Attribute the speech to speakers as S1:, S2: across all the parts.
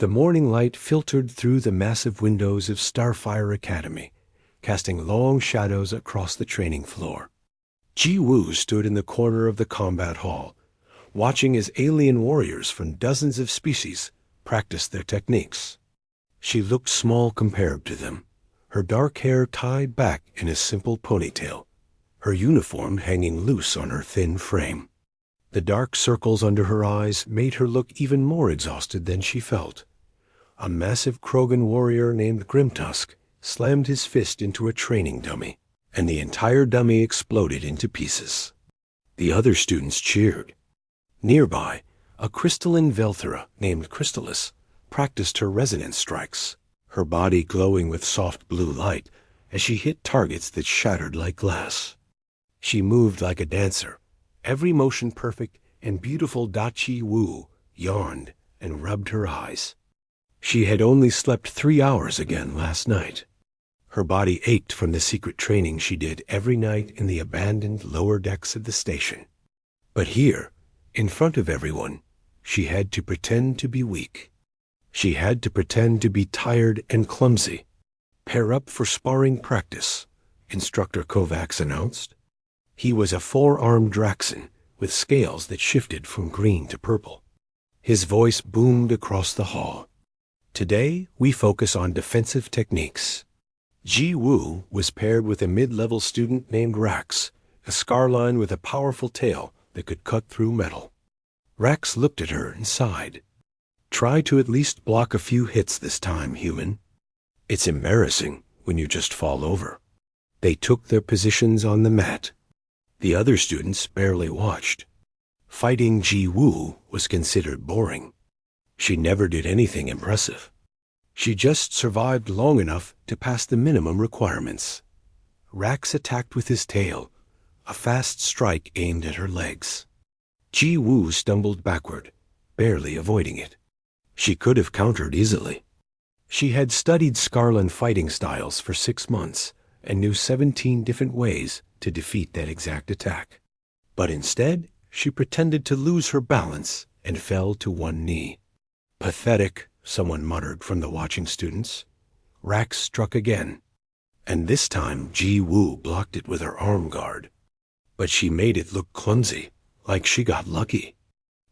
S1: The morning light filtered through the massive windows of Starfire Academy, casting long shadows across the training floor. Ji Woo stood in the corner of the combat hall, watching as alien warriors from dozens of species practiced their techniques. She looked small compared to them, her dark hair tied back in a simple ponytail, her uniform hanging loose on her thin frame. The dark circles under her eyes made her look even more exhausted than she felt. A massive Krogan warrior named Grimtusk slammed his fist into a training dummy, and the entire dummy exploded into pieces. The other students cheered. Nearby, a crystalline Velthera named Crystallis practiced her resonance strikes, her body glowing with soft blue light as she hit targets that shattered like glass. She moved like a dancer, every motion perfect, and beautiful Dachi Wu yawned and rubbed her eyes. She had only slept 3 hours again last night. Her body ached from the secret training she did every night in the abandoned lower decks of the station. But here, in front of everyone, she had to pretend to be weak. She had to pretend to be tired and clumsy. "Pair up for sparring practice," Instructor Kovacs announced. He was a 4-armed Draxon with scales that shifted from green to purple. His voice boomed across the hall. "Today, we focus on defensive techniques." Ji Woo was paired with a mid-level student named Rax, a Scarline with a powerful tail that could cut through metal. Rax looked at her and sighed. "Try to at least block a few hits this time, human. It's embarrassing when you just fall over." They took their positions on the mat. The other students barely watched. Fighting Ji Woo was considered boring. She never did anything impressive. She just survived long enough to pass the minimum requirements. Rax attacked with his tail, a fast strike aimed at her legs. Ji Woo stumbled backward, barely avoiding it. She could have countered easily. She had studied Scarlan fighting styles for 6 months and knew 17 different ways to defeat that exact attack. But instead, she pretended to lose her balance and fell to one knee. "Pathetic," someone muttered from the watching students. Rax struck again, and this time Ji Woo blocked it with her arm guard. But she made it look clumsy, like she got lucky.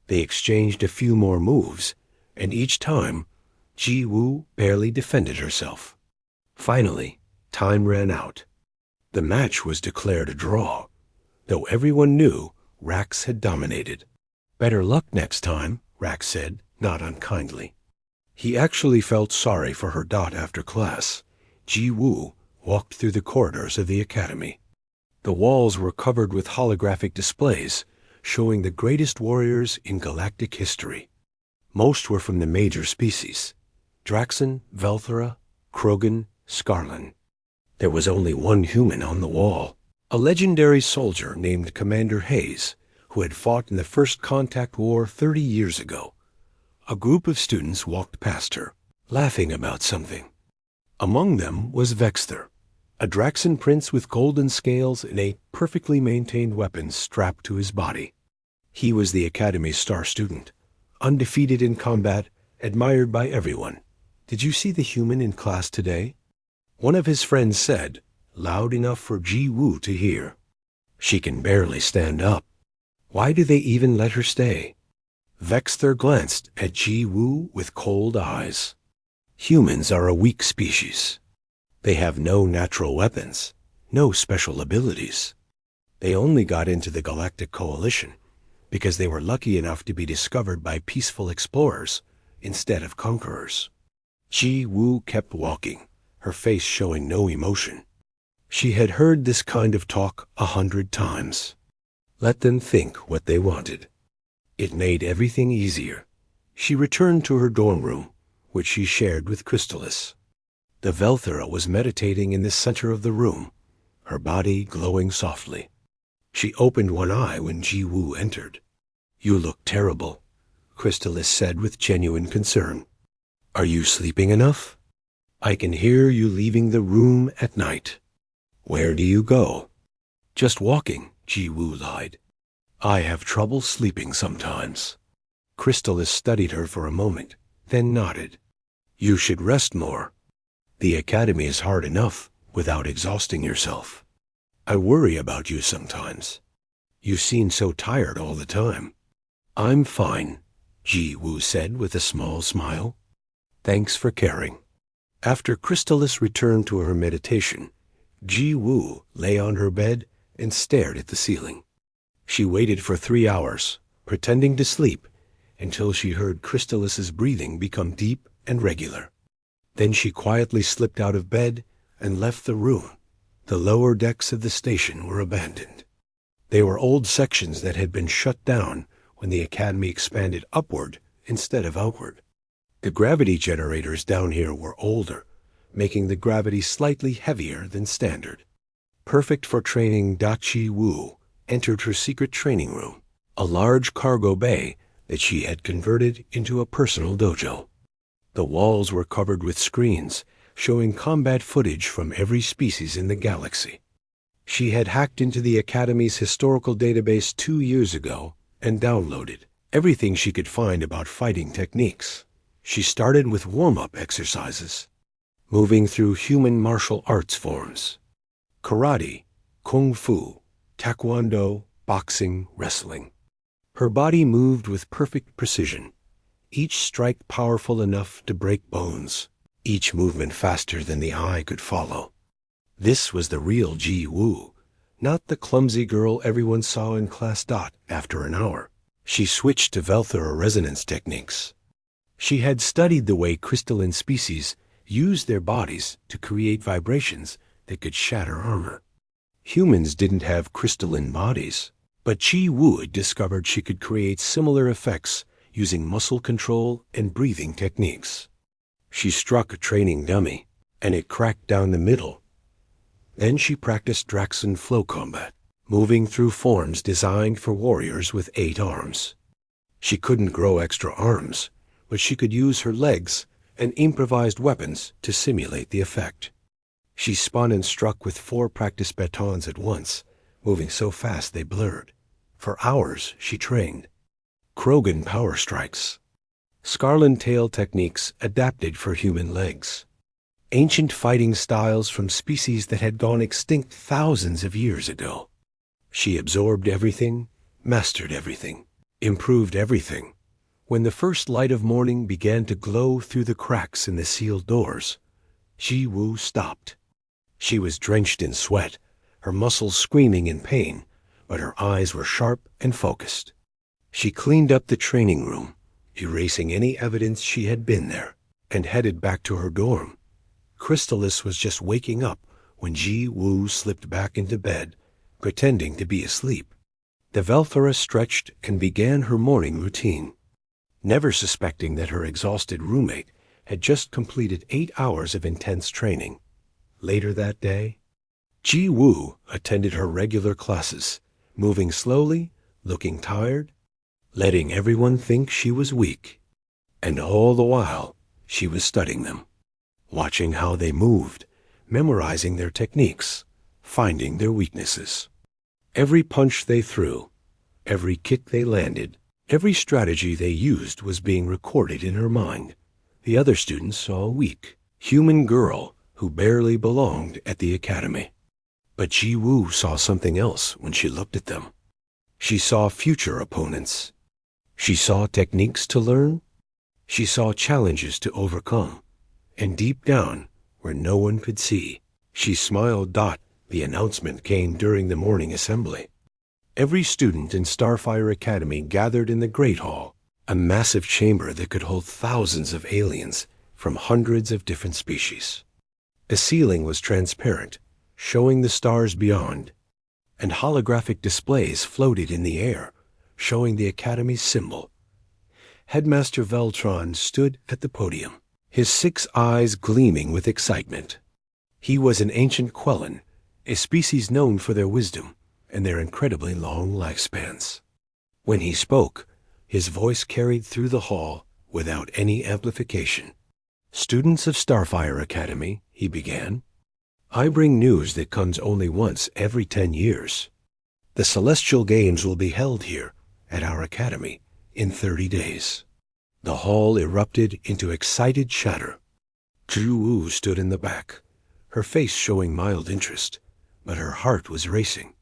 S1: They exchanged a few more moves, and each time, Ji Woo barely defended herself. Finally, time ran out. The match was declared a draw, though everyone knew Rax had dominated. "Better luck next time," Rax said, not unkindly. He actually felt sorry for her. After class, Ji Woo walked through the corridors of the academy. The walls were covered with holographic displays showing the greatest warriors in galactic history. Most were from the major species: Draxon, Velthera, Krogan, Scarlan. There was only one human on the wall, a legendary soldier named Commander Hayes, who had fought in the First Contact War 30 years ago. A group of students walked past her, laughing about something. Among them was Vexther, a Draxon prince with golden scales and a perfectly maintained weapon strapped to his body. He was the Academy's star student, undefeated in combat, admired by everyone. "Did you see the human in class today?" one of his friends said, loud enough for Ji Woo to hear. "She can barely stand up. Why do they even let her stay?" Vexther glanced at Ji Woo with cold eyes. "Humans are a weak species. They have no natural weapons, no special abilities. They only got into the Galactic Coalition because they were lucky enough to be discovered by peaceful explorers instead of conquerors." Ji Woo kept walking, her face showing no emotion. She had heard this kind of talk 100 times. Let them think what they wanted. It made everything easier. She returned to her dorm room, which she shared with Crystallis. The Velthera was meditating in the center of the room, her body glowing softly. She opened one eye when Ji Woo entered. "You look terrible," Crystallis said with genuine concern. "Are you sleeping enough? I can hear you leaving the room at night." "Where do you go?" "Just walking," Ji Woo lied. "I have trouble sleeping sometimes." Crystallis studied her for a moment, then nodded. "You should rest more. The academy is hard enough without exhausting yourself. I worry about you sometimes. You seem so tired all the time." "I'm fine," Ji Woo said with a small smile. "Thanks for caring." After Chrysalis returned to her meditation, Ji Woo lay on her bed and stared at the ceiling. She waited for 3 hours, pretending to sleep, until she heard Chrysalis's breathing become deep and regular. Then she quietly slipped out of bed and left the room. The lower decks of the station were abandoned. They were old sections that had been shut down when the academy expanded upward instead of outward. The gravity generators down here were older, making the gravity slightly heavier than standard. Perfect for training, Ji Woo entered her secret training room, a large cargo bay that she had converted into a personal dojo. The walls were covered with screens showing combat footage from every species in the galaxy. She had hacked into the Academy's historical database 2 years ago and downloaded everything she could find about fighting techniques. She started with warm-up exercises, moving through human martial arts forms: karate, kung fu, taekwondo, boxing, wrestling. Her body moved with perfect precision, each strike powerful enough to break bones, each movement faster than the eye could follow. This was the real Ji Woo, not the clumsy girl everyone saw in class. After an hour, she switched to Velthora resonance techniques. She had studied the way crystalline species used their bodies to create vibrations that could shatter armor. Humans didn't have crystalline bodies, but Ji Woo had discovered she could create similar effects using muscle control and breathing techniques. She struck a training dummy, and it cracked down the middle. Then she practiced Draxon flow combat, moving through forms designed for warriors with 8 arms. She couldn't grow extra arms, but she could use her legs and improvised weapons to simulate the effect. She spun and struck with 4 practice batons at once, moving so fast they blurred. For hours she trained. Krogan power strikes, Scarlet tail techniques adapted for human legs, ancient fighting styles from species that had gone extinct thousands of years ago. She absorbed everything, mastered everything, improved everything. When the first light of morning began to glow through the cracks in the sealed doors, Ji Woo stopped. She was drenched in sweat, her muscles screaming in pain, but her eyes were sharp and focused. She cleaned up the training room, erasing any evidence she had been there, and headed back to her dorm. Chrysalis was just waking up when Ji Woo slipped back into bed, pretending to be asleep. The Velthora stretched and began her morning routine, never suspecting that her exhausted roommate had just completed 8 hours of intense training. Later that day, Ji Woo attended her regular classes, moving slowly, looking tired, letting everyone think she was weak. And all the while, she was studying them, watching how they moved, memorizing their techniques, finding their weaknesses. Every punch they threw, every kick they landed, every strategy they used was being recorded in her mind. The other students saw a weak, human girl who barely belonged at the academy. But Ji Woo saw something else when she looked at them. She saw future opponents. She saw techniques to learn. She saw challenges to overcome. And deep down, where no one could see, she smiled. The announcement came during the morning assembly. Every student in Starfire Academy gathered in the Great Hall, a massive chamber that could hold thousands of aliens from hundreds of different species. The ceiling was transparent, showing the stars beyond, and holographic displays floated in the air, showing the Academy's symbol. Headmaster Veltron stood at the podium, his 6 eyes gleaming with excitement. He was an ancient Quellan, a species known for their wisdom and their incredibly long lifespans. When he spoke, his voice carried through the hall without any amplification. "Students of Starfire Academy," he began, "I bring news that comes only once every 10 years. The Celestial Games will be held here at our academy in 30 days. The hall erupted into excited chatter. Zhu Wu stood in the back, her face showing mild interest, but her heart was racing.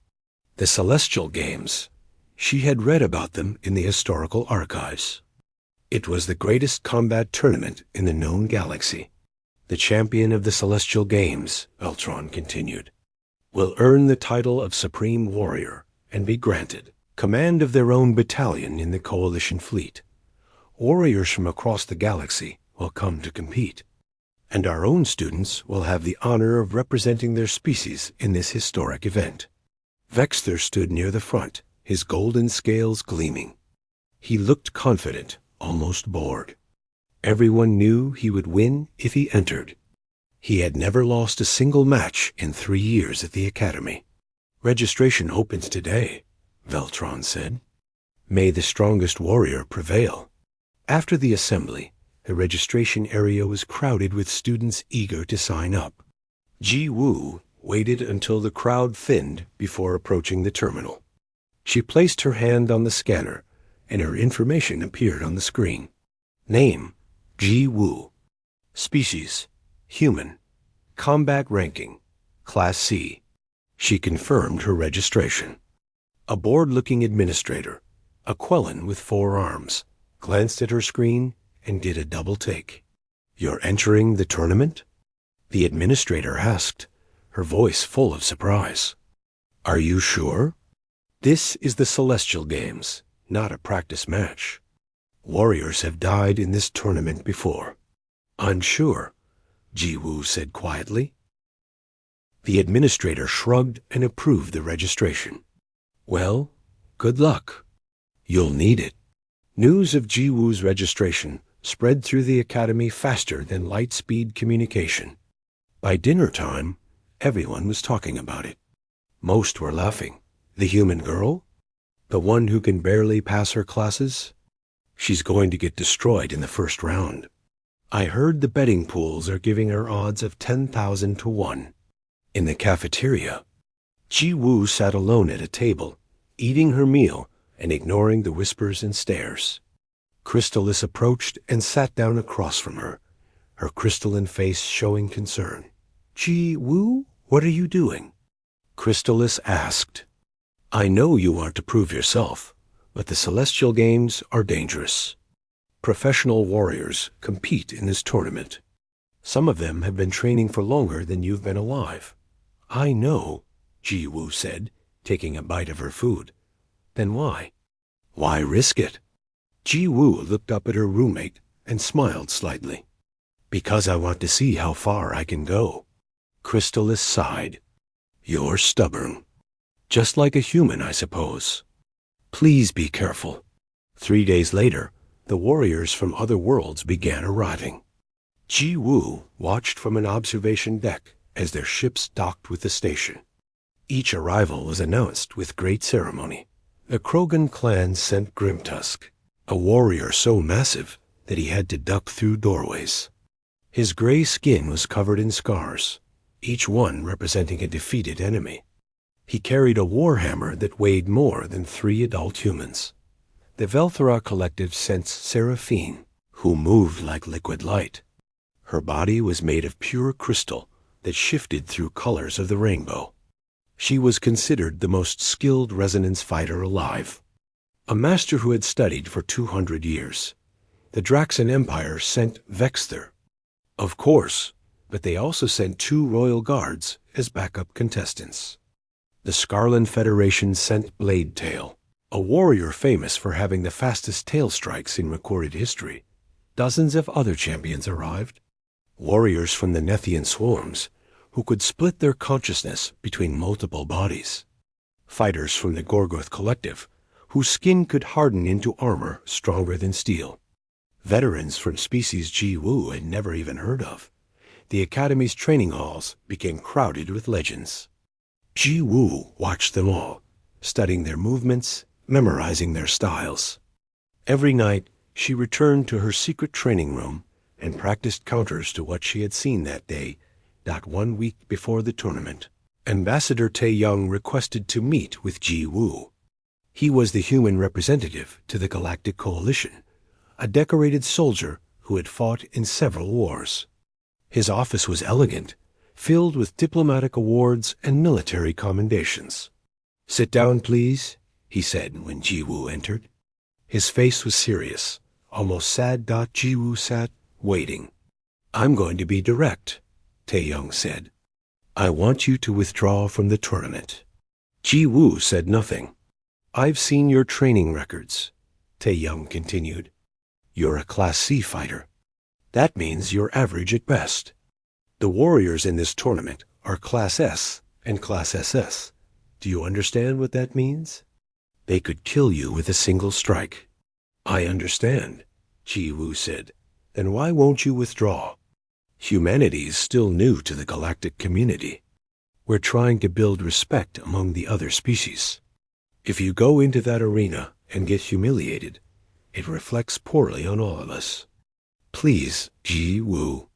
S1: The Celestial Games. She had read about them in the historical archives. It was the greatest combat tournament in the known galaxy. The champion of the Celestial Games, Veltron continued, will earn the title of Supreme Warrior and be granted command of their own battalion in the Coalition fleet. Warriors from across the galaxy will come to compete, and our own students will have the honor of representing their species in this historic event. Vexter stood near the front, his golden scales gleaming. He looked confident, almost bored. Everyone knew he would win if he entered. He had never lost a single match in 3 years at the Academy. Registration opens today, Veltron said. May the strongest warrior prevail. After the assembly, the registration area was crowded with students eager to sign up. Ji Wu waited until the crowd thinned before approaching the terminal. She placed her hand on the scanner, and her information appeared on the screen. Name, Ji Wu. Species, human. Combat ranking, Class C. She confirmed her registration. A bored-looking administrator, a Quellan with 4 arms, glanced at her screen and did a double take. You're entering the tournament? The administrator asked, her voice full of surprise. Are you sure? This is the Celestial Games, not a practice match. Warriors have died in this tournament before. I'm sure, Ji Wu said quietly. The administrator shrugged and approved the registration. Well, good luck. You'll need it. News of Ji Wu's registration spread through the Academy faster than light-speed communication. By dinner time, everyone was talking about it. Most were laughing. The human girl? The one who can barely pass her classes? She's going to get destroyed in the first round. I heard the betting pools are giving her odds of 10,000 to 1. In the cafeteria, Ji Wu sat alone at a table, eating her meal and ignoring the whispers and stares. Crystallis approached and sat down across from her, her crystalline face showing concern. Ji Wu, what are you doing? Crystallis asked. I know you want to prove yourself, but the Celestial Games are dangerous. Professional warriors compete in this tournament. Some of them have been training for longer than you've been alive. I know, Ji Wu said, taking a bite of her food. Then why? Why risk it? Ji Wu looked up at her roommate and smiled slightly. Because I want to see how far I can go. Crystallis sighed. You're stubborn. Just like a human, I suppose. Please be careful. 3 days later, the warriors from other worlds began arriving. Ji Wu watched from an observation deck as their ships docked with the station. Each arrival was announced with great ceremony. The Krogan clan sent Grimtusk, a warrior so massive that he had to duck through doorways. His gray skin was covered in scars, each one representing a defeated enemy. He carried a warhammer that weighed more than 3 adult humans. The Velthara collective sent Seraphine, who moved like liquid light. Her body was made of pure crystal that shifted through colors of the rainbow. She was considered the most skilled resonance fighter alive, a master who had studied for 200 years. The Draxan Empire sent Vexter, of course, but they also sent 2 royal guards as backup contestants. The Scarlan Federation sent Blade Tail, a warrior famous for having the fastest tail strikes in recorded history. Dozens of other champions arrived, warriors from the Nethian swarms, who could split their consciousness between multiple bodies. Fighters from the Gorgoth collective, whose skin could harden into armor stronger than steel. Veterans from species Ji Wu had never even heard of. The Academy's training halls became crowded with legends. Ji Wu watched them all, studying their movements, memorizing their styles. Every night, she returned to her secret training room and practiced counters to what she had seen that day, not 1 week before the tournament. Ambassador Tae-Young requested to meet with Ji Wu. He was the human representative to the Galactic Coalition, a decorated soldier who had fought in several wars. His office was elegant, filled with diplomatic awards and military commendations. "Sit down, please," he said when Ji-woo entered. His face was serious, almost sad. Ji-woo sat, waiting. "I'm going to be direct," Tae-young said. "I want you to withdraw from the tournament." Ji-woo said nothing. "I've seen your training records," Tae-young continued. "You're a Class C fighter. That means you're average at best. The warriors in this tournament are Class S and Class SS. Do you understand what that means? They could kill you with a single strike." "I understand," Ji-woo said. "Then why won't you withdraw? Humanity is still new to the galactic community. We're trying to build respect among the other species. If you go into that arena and get humiliated, it reflects poorly on all of us. Please, Ji-woo,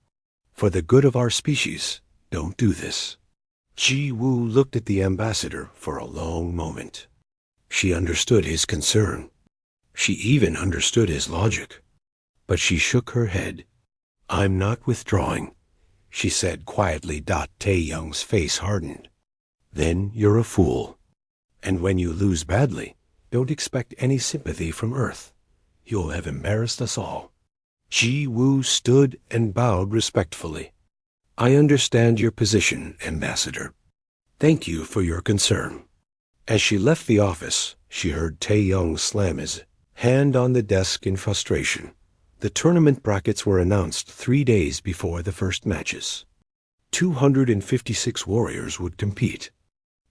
S1: for the good of our species, don't do this." Ji-woo looked at the ambassador for a long moment. She understood his concern. She even understood his logic. But she shook her head. "I'm not withdrawing," she said quietly. Tae-young's face hardened. "Then you're a fool. And when you lose badly, don't expect any sympathy from Earth. You'll have embarrassed us all." Ji-woo stood and bowed respectfully. "I understand your position, Ambassador. Thank you for your concern." As she left the office, she heard Tae-young slam his hand on the desk in frustration. The tournament brackets were announced 3 days before the first matches. 256 warriors would compete.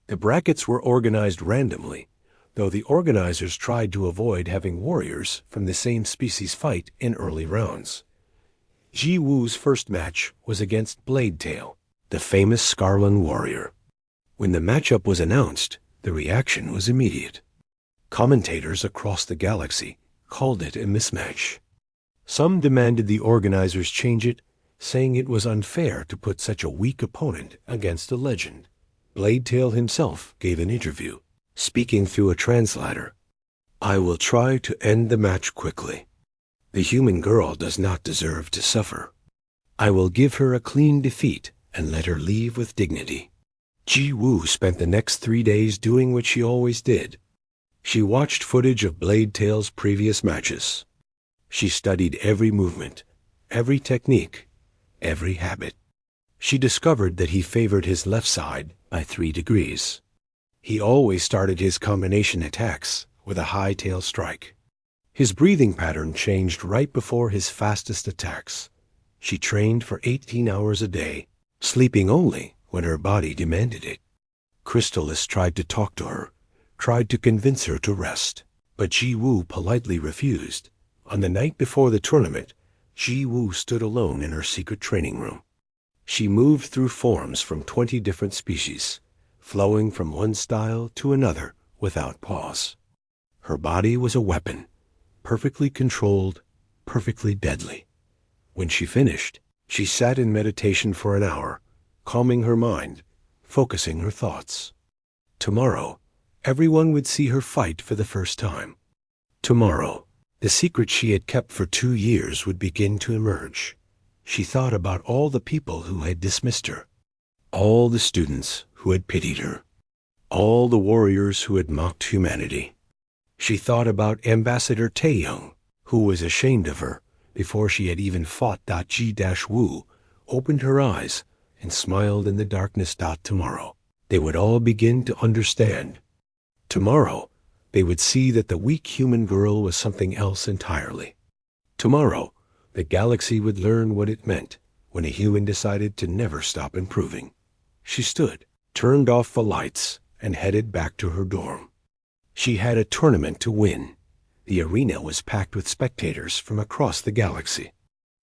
S1: The brackets were organized randomly, though the organizers tried to avoid having warriors from the same species fight in early rounds. Ji-woo's first match was against Bladetail, the famous Scarlan warrior. When the matchup was announced, the reaction was immediate. Commentators across the galaxy called it a mismatch. Some demanded the organizers change it, saying it was unfair to put such a weak opponent against a legend. Bladetail himself gave an interview, speaking through a translator. "I will try to end the match quickly. The human girl does not deserve to suffer. I will give her a clean defeat and let her leave with dignity." Ji-woo spent the next 3 days doing what she always did. She watched footage of Bladetail's previous matches. She studied every movement, every technique, every habit. She discovered that he favored his left side by 3 degrees. He always started his combination attacks with a high tail strike. His breathing pattern changed right before his fastest attacks. She trained for 18 hours a day, sleeping only when her body demanded it. Crystallis tried to talk to her, tried to convince her to rest, but Ji-woo politely refused. On the night before the tournament, Ji-woo stood alone in her secret training room. She moved through forms from 20 different species, flowing from one style to another without pause. Her body was a weapon, perfectly controlled, perfectly deadly. When she finished, she sat in meditation for an hour, calming her mind, focusing her thoughts. Tomorrow, everyone would see her fight for the first time. Tomorrow, the secret she had kept for 2 years would begin to emerge. She thought about all the people who had dismissed her, all the students who had pitied her, all the warriors who had mocked humanity. She thought about Ambassador Tae-young, who was ashamed of her before she had even fought. Ji-woo opened her eyes and smiled in the darkness. Tomorrow, they would all begin to understand. Tomorrow, they would see that the weak human girl was something else entirely. Tomorrow, the galaxy would learn what it meant when a human decided to never stop improving. She stood, turned off the lights, and headed back to her dorm. She had a tournament to win. The arena was packed with spectators from across the galaxy.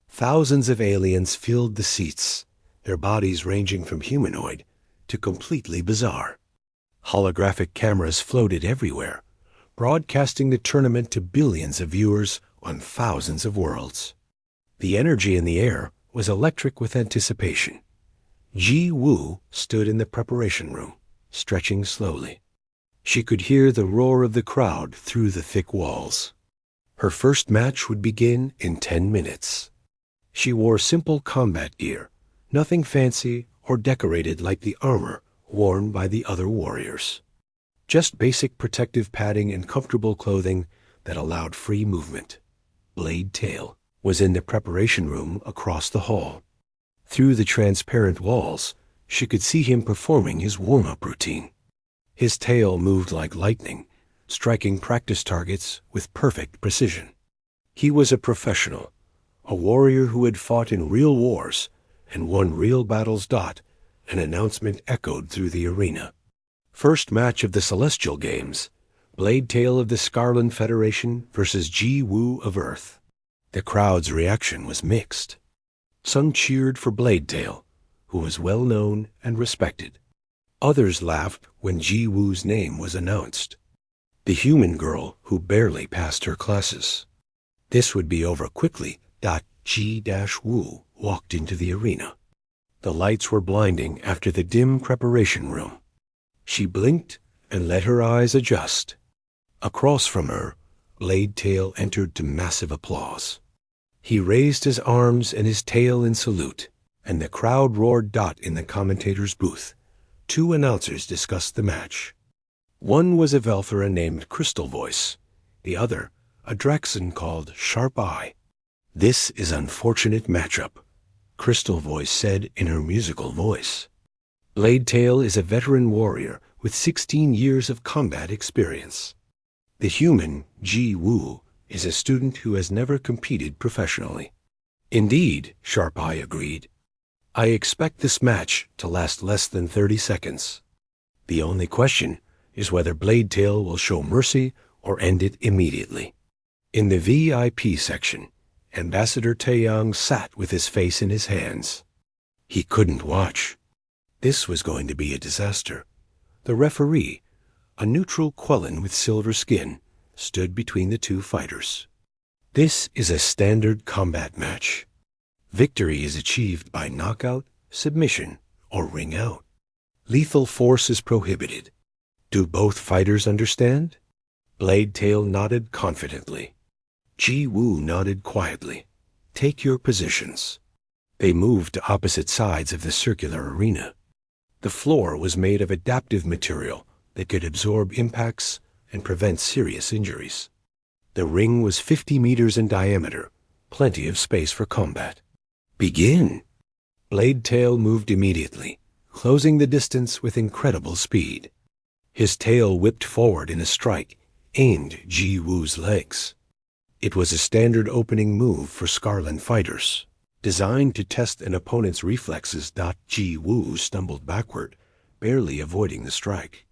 S1: Thousands of aliens filled the seats, their bodies ranging from humanoid to completely bizarre. Holographic cameras floated everywhere, broadcasting the tournament to billions of viewers on thousands of worlds. The energy in the air was electric with anticipation. Ji-woo stood in the preparation room, stretching slowly. She could hear the roar of the crowd through the thick walls. Her first match would begin in 10 minutes. She wore simple combat gear, nothing fancy or decorated like the armor worn by the other warriors. Just basic protective padding and comfortable clothing that allowed free movement. Blade Tail was in the preparation room across the hall. Through the transparent walls, she could see him performing his warm-up routine. His tail moved like lightning, striking practice targets with perfect precision. He was a professional, a warrior who had fought in real wars and won real battles. An announcement echoed through the arena. First match of the Celestial Games, Blade Tail of the Scarlan Federation versus Ji Woo of Earth. The crowd's reaction was mixed. Some cheered for Blade Tail, who was well known and respected. Others laughed when Ji Woo's name was announced. The human girl who barely passed her classes. This would be over quickly. Ji-Woo walked into the arena. The lights were blinding after the dim preparation room. She blinked and let her eyes adjust. Across from her, Blade Tail entered to massive applause. He raised his arms and his tail in salute, and the crowd roared. In the commentator's booth, two announcers discussed the match. One was a Velthera named Crystal Voice, the other a Draxon called Sharp Eye. "This is unfortunate matchup," Crystal Voice said in her musical voice. Blade Tail is a veteran warrior with 16 years of combat experience. The human, Ji Woo, is a student who has never competed professionally. "Indeed," Sharp Eye agreed. "I expect this match to last less than 30 seconds. The only question is whether Blade Tail will show mercy or end it immediately." In the VIP section, Ambassador Taeyang sat with his face in his hands. He couldn't watch. This was going to be a disaster. The referee, a neutral Quellan with silver skin, stood between the two fighters. This is a standard combat match. Victory is achieved by knockout, submission, or ring out. Lethal force is prohibited. Do both fighters understand? Blade Tail nodded confidently. Ji Woo nodded quietly. "Take your positions." They moved to opposite sides of the circular arena. The floor was made of adaptive material that could absorb impacts and prevent serious injuries. The ring was 50 meters in diameter, plenty of space for combat. "Begin!" Blade Tail moved immediately, closing the distance with incredible speed. His tail whipped forward in a strike, aimed Ji Woo's legs. It was a standard opening move for Scarlan fighters, designed to test an opponent's reflexes. Ji Woo stumbled backward, barely avoiding the strike.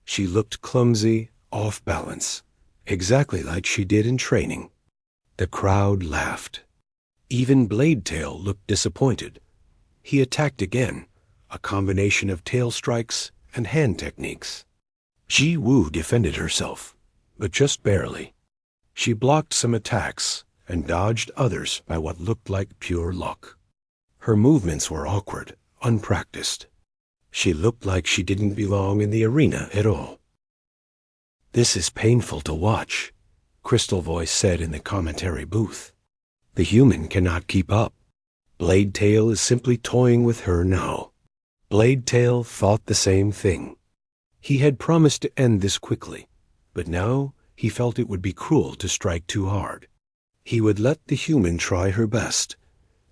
S1: She looked clumsy, off balance, exactly like she did in training. The crowd laughed. Even Blade Tail looked disappointed. He attacked again, a combination of tail strikes and hand techniques. Ji Woo defended herself, but just barely. She blocked some attacks and dodged others by what looked like pure luck. Her movements were awkward, unpracticed. She looked like she didn't belong in the arena at all. "This is painful to watch," Crystal Voice said in the commentary booth. "The human cannot keep up. Blade Tail is simply toying with her now." Blade Tail thought the same thing. He had promised to end this quickly, but now he felt it would be cruel to strike too hard. He would let the human try her best,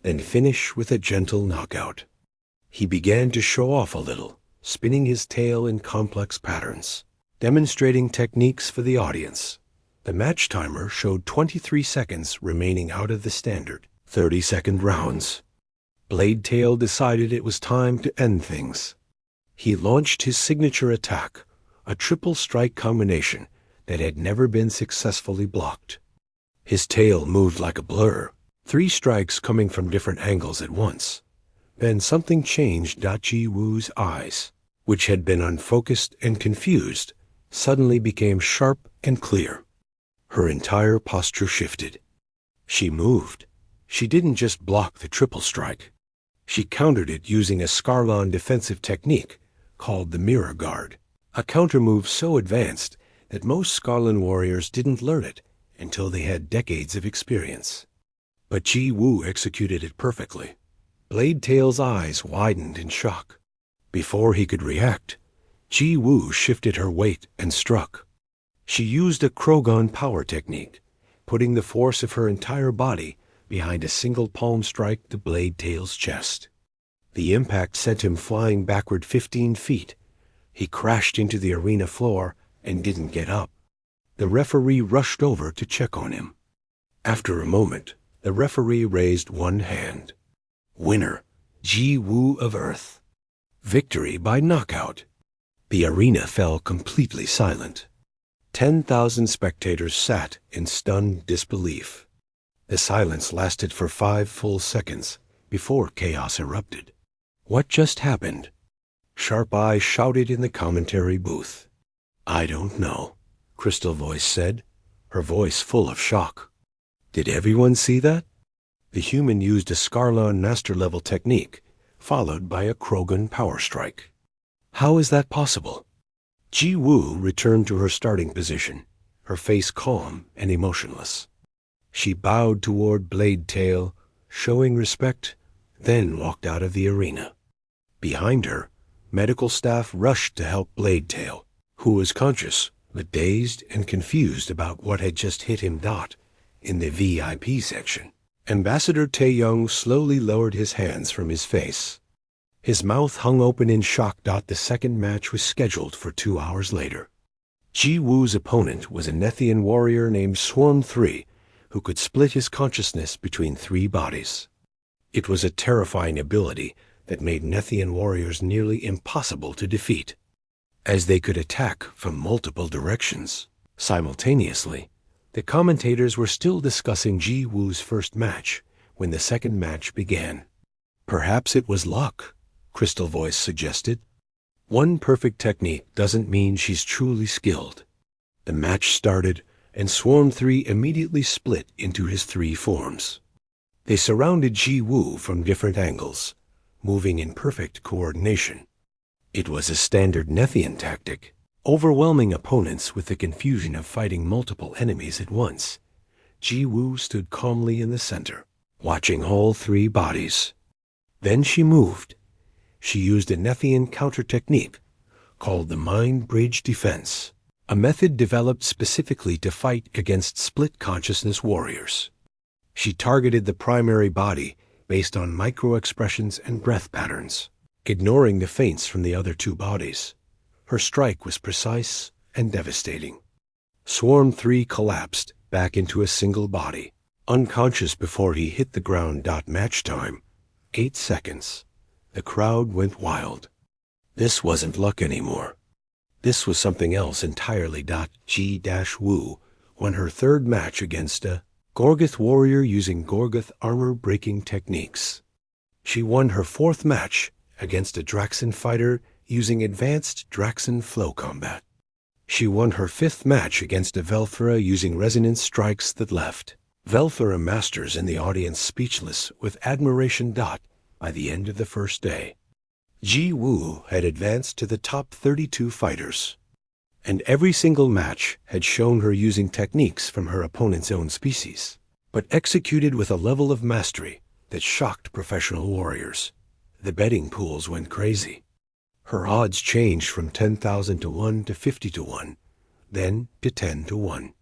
S1: then finish with a gentle knockout. He began to show off a little, spinning his tail in complex patterns, demonstrating techniques for the audience. The match timer showed 23 seconds remaining out of the standard 30-second rounds. Blade Tail decided it was time to end things. He launched his signature attack, a triple strike combination that had never been successfully blocked. His tail moved like a blur, 3 strikes coming from different angles at once. Then something changed. Ji Woo's eyes, which had been unfocused and confused, suddenly became sharp and clear. Her entire posture shifted. She moved. She didn't just block the triple strike. She countered it using a Scarlan defensive technique called the Mirror Guard, a countermove so advanced that most Scarlan warriors didn't learn it until they had decades of experience. But Ji Woo executed it perfectly. Blade Tail's eyes widened in shock. Before he could react, Ji Woo shifted her weight and struck. She used a Krogan power technique, putting the force of her entire body behind a single palm strike to Blade Tail's chest. The impact sent him flying backward 15 feet. He crashed into the arena floor and didn't get up. The referee rushed over to check on him. After a moment, the referee raised one hand. Winner, Ji Woo of Earth. Victory by knockout. The arena fell completely silent. 10,000 spectators sat in stunned disbelief. The silence lasted for 5 full seconds before chaos erupted. What just happened? Sharp Eye shouted in the commentary booth. I don't know, Crystal Voice said, her voice full of shock. Did everyone see that? The human used a Scarlon master-level technique, followed by a Krogan power strike. How is that possible? Ji Woo returned to her starting position, her face calm and emotionless. She bowed toward Blade Tail, showing respect, then walked out of the arena. Behind her, medical staff rushed to help Blade Tail, who was conscious but dazed and confused about what had just hit him. In the VIP section, Ambassador Taeyong slowly lowered his hands from his face. His mouth hung open in shock. The second match was scheduled for 2 hours later. Ji Woo's opponent was a Nethian warrior named Swarm 3, who could split his consciousness between 3 bodies. It was a terrifying ability that made Nethian warriors nearly impossible to defeat, as they could attack from multiple directions. Simultaneously, the commentators were still discussing Ji Woo's first match when the second match began. Perhaps it was luck, Crystal Voice suggested. One perfect technique doesn't mean she's truly skilled. The match started, and Swarm 3 immediately split into his 3 forms. They surrounded Ji Woo from different angles, moving in perfect coordination. It was a standard Nethian tactic, overwhelming opponents with the confusion of fighting multiple enemies at once. Ji Woo stood calmly in the center, watching all 3 bodies. Then she moved. She used a Nethian counter technique called the Mind Bridge Defense, a method developed specifically to fight against split consciousness warriors. She targeted the primary body based on micro-expressions and breath patterns, ignoring the feints from the other 2 bodies. Her strike was precise and devastating. Swarm 3 collapsed back into a single body, unconscious before he hit the ground. Match time, 8 seconds. The crowd went wild. This wasn't luck anymore. This was something else entirely. Ji Woo won her 3rd match against a Gorgoth warrior using Gorgoth armor-breaking techniques. She won her 4th match against a Draxan fighter using advanced Draxan flow combat. She won her 5th match against a Velthra using resonance strikes that left Velthra masters in the audience speechless with admiration. By the end of the first day, Ji Woo had advanced to the top 32 fighters, and every single match had shown her using techniques from her opponent's own species, but executed with a level of mastery that shocked professional warriors. The betting pools went crazy. Her odds changed from 10,000 to 1 to 50 to 1, then to 10 to 1.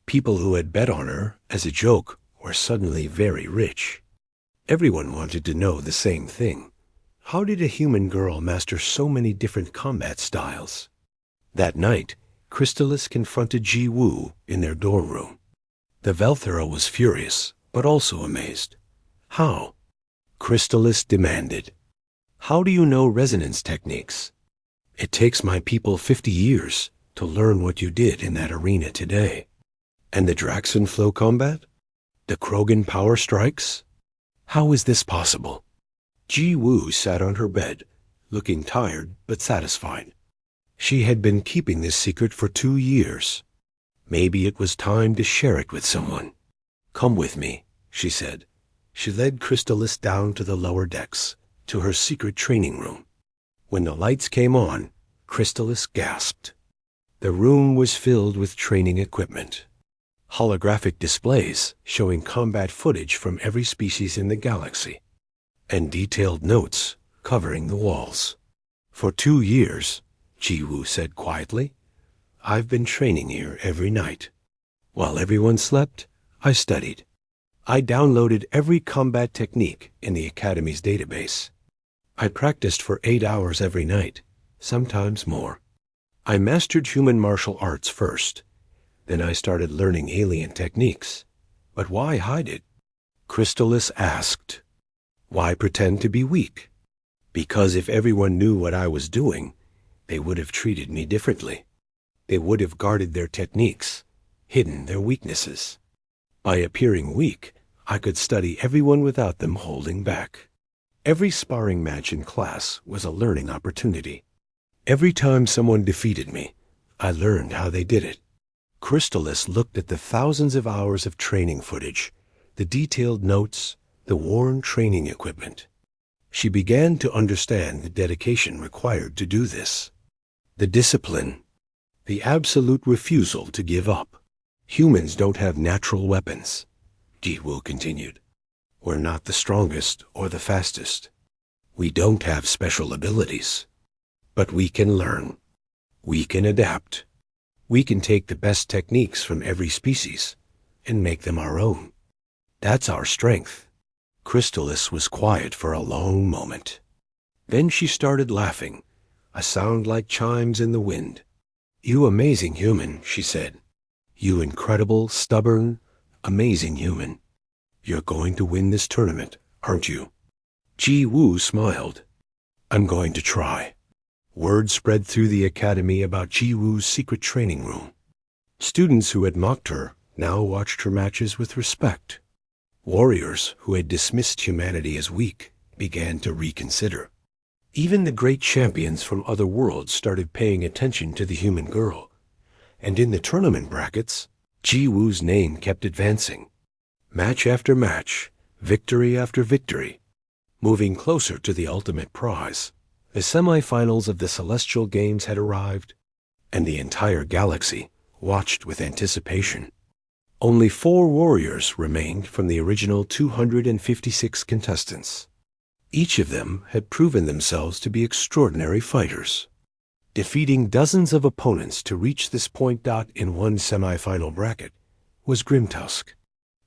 S1: People who had bet on her as a joke were suddenly very rich. Everyone wanted to know the same thing. How did a human girl master so many different combat styles? That night, Crystallis confronted Ji Woo in their dorm room. The Velthera was furious, but also amazed. How? Crystallis demanded. How do you know resonance techniques? It takes my people 50 years to learn what you did in that arena today. And the Draxan flow combat? The Krogan power strikes? How is this possible? Ji Woo sat on her bed, looking tired but satisfied. She had been keeping this secret for 2 years. Maybe it was time to share it with someone. Come with me, she said. She led Crystallis down to the lower decks, to her secret training room. When the lights came on, Crystallis gasped. The room was filled with training equipment. holographic displays showing combat footage from every species in the galaxy, and detailed notes covering the walls. For 2 years, Ji-Woo said quietly, I've been training here every night. While everyone slept, I studied. I downloaded every combat technique in the Academy's database. I practiced for 8 hours every night, sometimes more. I mastered human martial arts first. Then I started learning alien techniques. But why hide it? Crystallis asked. Why pretend to be weak? Because if everyone knew what I was doing, they would have treated me differently. They would have guarded their techniques, hidden their weaknesses. By appearing weak, I could study everyone without them holding back. Every sparring match in class was a learning opportunity. Every time someone defeated me, I learned how they did it. Crystallis looked at the thousands of hours of training footage, the detailed notes, the worn training equipment. She began to understand the dedication required to do this. The discipline, the absolute refusal to give up. Humans don't have natural weapons, Ji-Woo continued. We're not the strongest or the fastest. We don't have special abilities. But we can learn. We can adapt. We can take the best techniques from every species and make them our own. That's our strength. Crystallis was quiet for a long moment. Then she started laughing, a sound like chimes in the wind. You amazing human, she said. You incredible, stubborn, amazing human. You're going to win this tournament, aren't you? Ji-Woo smiled. I'm going to try. Word spread through the academy about Ji-Woo's secret training room. Students who had mocked her now watched her matches with respect. Warriors who had dismissed humanity as weak began to reconsider. Even the great champions from other worlds started paying attention to the human girl. And in the tournament brackets, Ji-Woo's name kept advancing. Match after match, victory after victory, moving closer to the ultimate prize. The semifinals of the Celestial Games had arrived, and the entire galaxy watched with anticipation. Only 4 warriors remained from the original 256 contestants. Each of them had proven themselves to be extraordinary fighters. Defeating dozens of opponents to reach this point. In one semifinal bracket was Grimtusk,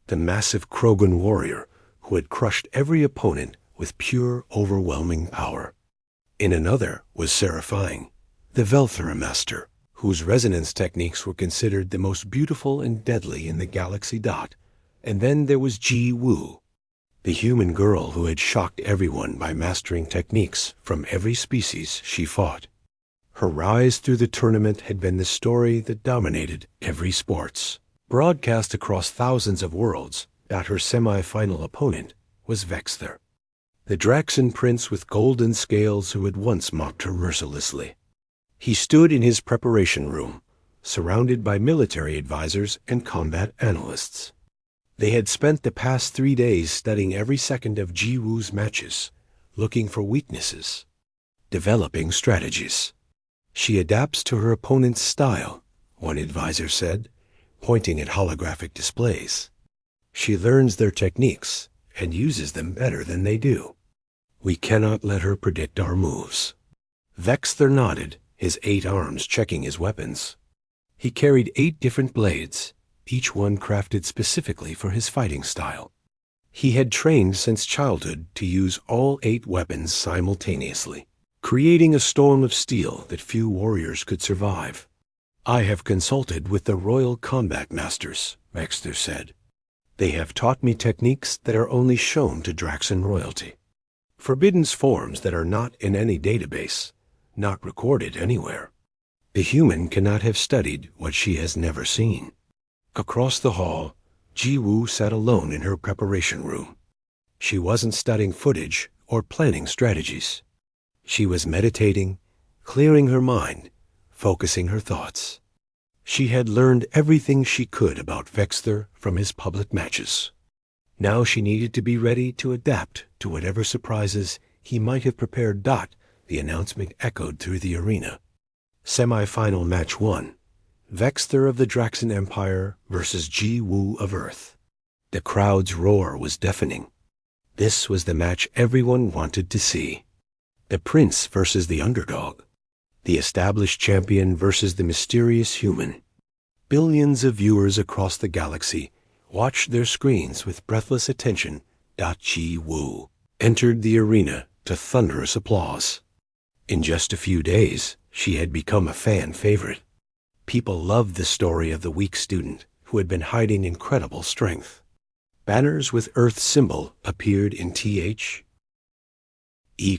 S1: the massive Krogan warrior who had crushed every opponent with pure, overwhelming power. In another was Seraphine, the Velthera master, whose resonance techniques were considered the most beautiful and deadly in the galaxy. And then there was Ji-Woo, the human girl who had shocked everyone by mastering techniques from every species she fought. Her rise through the tournament had been the story that dominated every sports. Broadcast across thousands of worlds, that her semi-final opponent was Vexther, the Draxan prince with golden scales who had once mocked her mercilessly. He stood in his preparation room, surrounded by military advisors and combat analysts. They had spent the past 3 days studying every second of Ji-Woo's matches, looking for weaknesses, developing strategies. She adapts to her opponent's style, one advisor said, pointing at holographic displays. She learns their techniques and uses them better than they do. We cannot let her predict our moves. Vexther nodded, his 8 arms checking his weapons. He carried 8 different blades, each one crafted specifically for his fighting style. He had trained since childhood to use all 8 weapons simultaneously, creating a storm of steel that few warriors could survive. I have consulted with the Royal Combat Masters, Vexther said. They have taught me techniques that are only shown to Draxan royalty. Forbidden forms that are not in any database, not recorded anywhere. The human cannot have studied what she has never seen. Across the hall, Ji-Woo sat alone in her preparation room. She wasn't studying footage or planning strategies. She was meditating, clearing her mind, focusing her thoughts. She had learned everything she could about Vexther from his public matches. Now she needed to be ready to adapt to whatever surprises he might have prepared. The announcement echoed through the arena. Semi-final match 1. Vexter of the Draxan Empire versus Ji Woo of Earth. The crowd's roar was deafening. This was the match everyone wanted to see. The prince versus the underdog. The established champion versus the mysterious human. Billions of viewers across the galaxy watched their screens with breathless attention. Ji Woo entered the arena to thunderous applause. In just a few days, she had become a fan favorite. People loved the story of the weak student who had been hiding incredible strength. Banners with Earth's symbol appeared in THE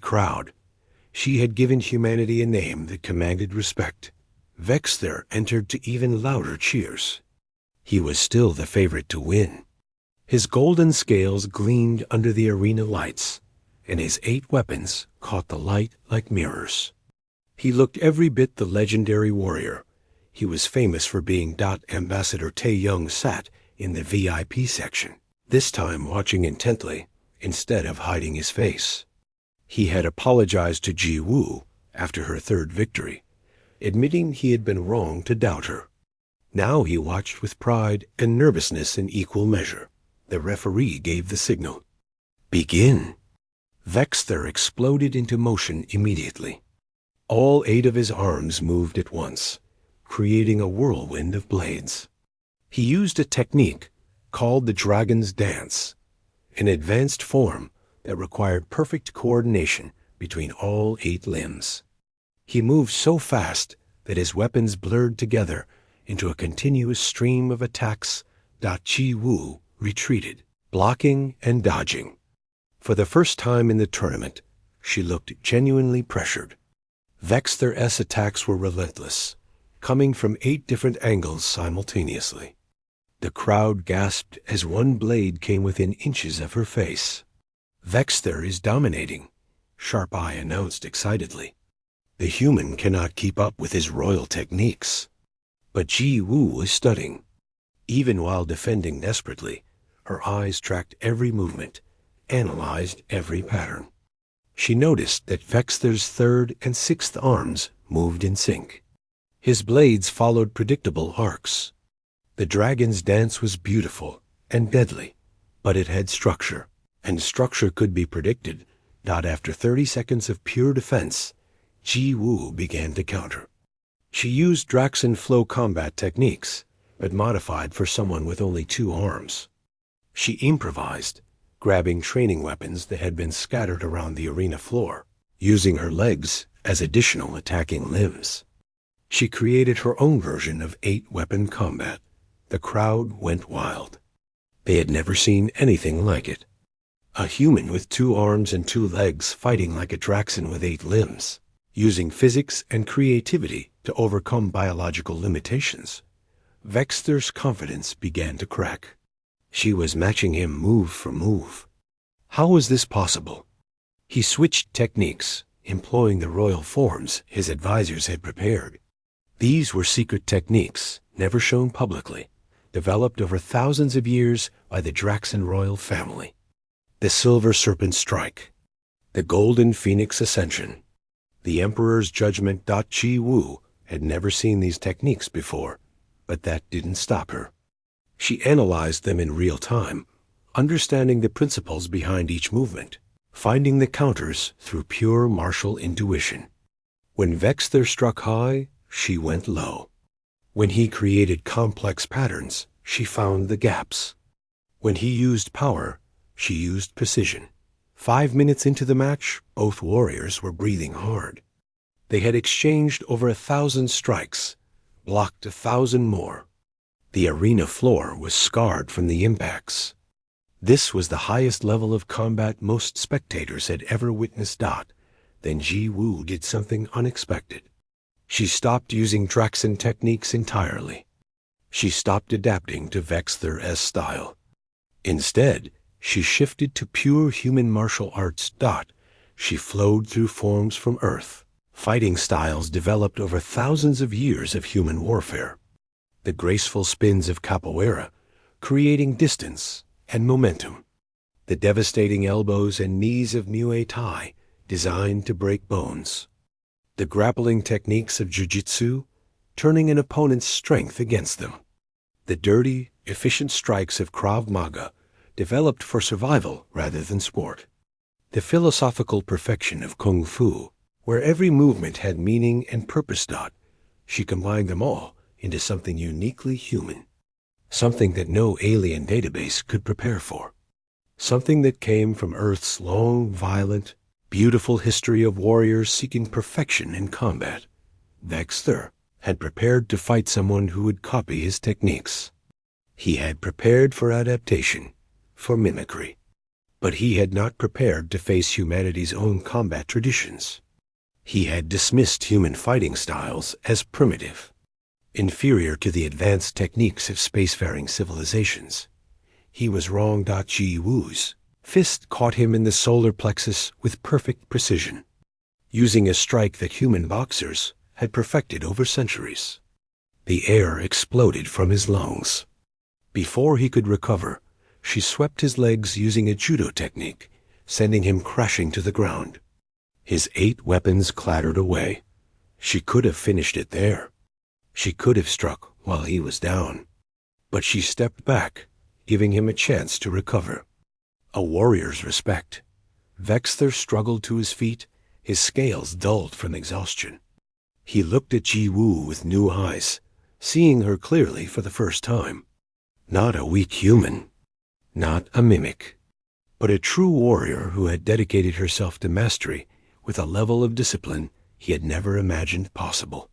S1: crowd. She had given humanity a name that commanded respect. Vexter entered to even louder cheers. He was still the favorite to win. His golden scales gleamed under the arena lights, and his 8 weapons caught the light like mirrors. He looked every bit the legendary warrior. He was famous for being Ambassador Tae-young sat in the VIP section, this time watching intently instead of hiding his face. He had apologized to Ji Woo after her 3rd victory, admitting he had been wrong to doubt her. Now he watched with pride and nervousness in equal measure. The referee gave the signal. Begin. Vexter exploded into motion immediately. All 8 of his arms moved at once, creating a whirlwind of blades. He used a technique called the Dragon's Dance, an advanced form that required perfect coordination between all 8 limbs. He moved so fast that his weapons blurred together into a continuous stream of attacks. Ji Woo retreated, blocking and dodging. For the first time in the tournament, she looked genuinely pressured. Vexter's attacks were relentless, coming from 8 different angles simultaneously. The crowd gasped as one blade came within inches of her face. Vexter is dominating, Sharp Eye announced excitedly. The human cannot keep up with his royal techniques. But Ji Woo was stunning. Even while defending desperately, her eyes tracked every movement, analyzed every pattern. She noticed that Vexter's 3rd and 6th arms moved in sync. His blades followed predictable arcs. The dragon's dance was beautiful and deadly, but it had structure, and structure could be predicted. After 30 seconds of pure defense, Ji Woo began to counter. She used Draxan flow combat techniques, but modified for someone with only 2 arms. She improvised, grabbing training weapons that had been scattered around the arena floor, using her legs as additional attacking limbs. She created her own version of 8-weapon combat. The crowd went wild. They had never seen anything like it. A human with 2 arms and 2 legs fighting like a Draxan with 8 limbs, using physics and creativity to overcome biological limitations. Vexter's confidence began to crack. She was matching him move for move. How was this possible? He switched techniques, employing the royal forms his advisors had prepared. These were secret techniques, never shown publicly, developed over thousands of years by the Draxan royal family. The Silver Serpent Strike, the Golden Phoenix Ascension, the Emperor's Judgment. Ji Woo had never seen these techniques before, but that didn't stop her. She analyzed them in real time, understanding the principles behind each movement, finding the counters through pure martial intuition. When Vexter struck high, she went low. When he created complex patterns, she found the gaps. When he used power, she used precision. 5 minutes into the match, both warriors were breathing hard. They had exchanged over 1,000 strikes, blocked 1,000 more. The arena floor was scarred from the impacts. This was the highest level of combat most spectators had ever witnessed. Then Ji Woo did something unexpected. She stopped using Draxan techniques entirely. She stopped adapting to Vexter's style. Instead, she shifted to pure human martial arts. She flowed through forms from Earth, fighting styles developed over thousands of years of human warfare. The graceful spins of capoeira, creating distance and momentum. The devastating elbows and knees of Muay Thai, designed to break bones. The grappling techniques of jiu-jitsu, turning an opponent's strength against them. The dirty, efficient strikes of Krav Maga, developed for survival rather than sport. The philosophical perfection of Kung Fu, where every movement had meaning and purpose. She combined them all into something uniquely human. Something that no alien database could prepare for. Something that came from Earth's long, violent, beautiful history of warriors seeking perfection in combat. Vexter had prepared to fight someone who would copy his techniques. He had prepared for adaptation, for mimicry. But he had not prepared to face humanity's own combat traditions. He had dismissed human fighting styles as primitive, inferior to the advanced techniques of spacefaring civilizations. He was wrong. Ji Wu's fist caught him in the solar plexus with perfect precision, using a strike that human boxers had perfected over centuries. The air exploded from his lungs. Before he could recover, she swept his legs using a judo technique, sending him crashing to the ground. His 8 weapons clattered away. She could have finished it there. She could have struck while he was down. But she stepped back, giving him a chance to recover. A warrior's respect. Vexter struggled to his feet, his scales dulled from exhaustion. He looked at Ji Wu with new eyes, seeing her clearly for the first time. Not a weak human, not a mimic, but a true warrior who had dedicated herself to mastery with a level of discipline he had never imagined possible.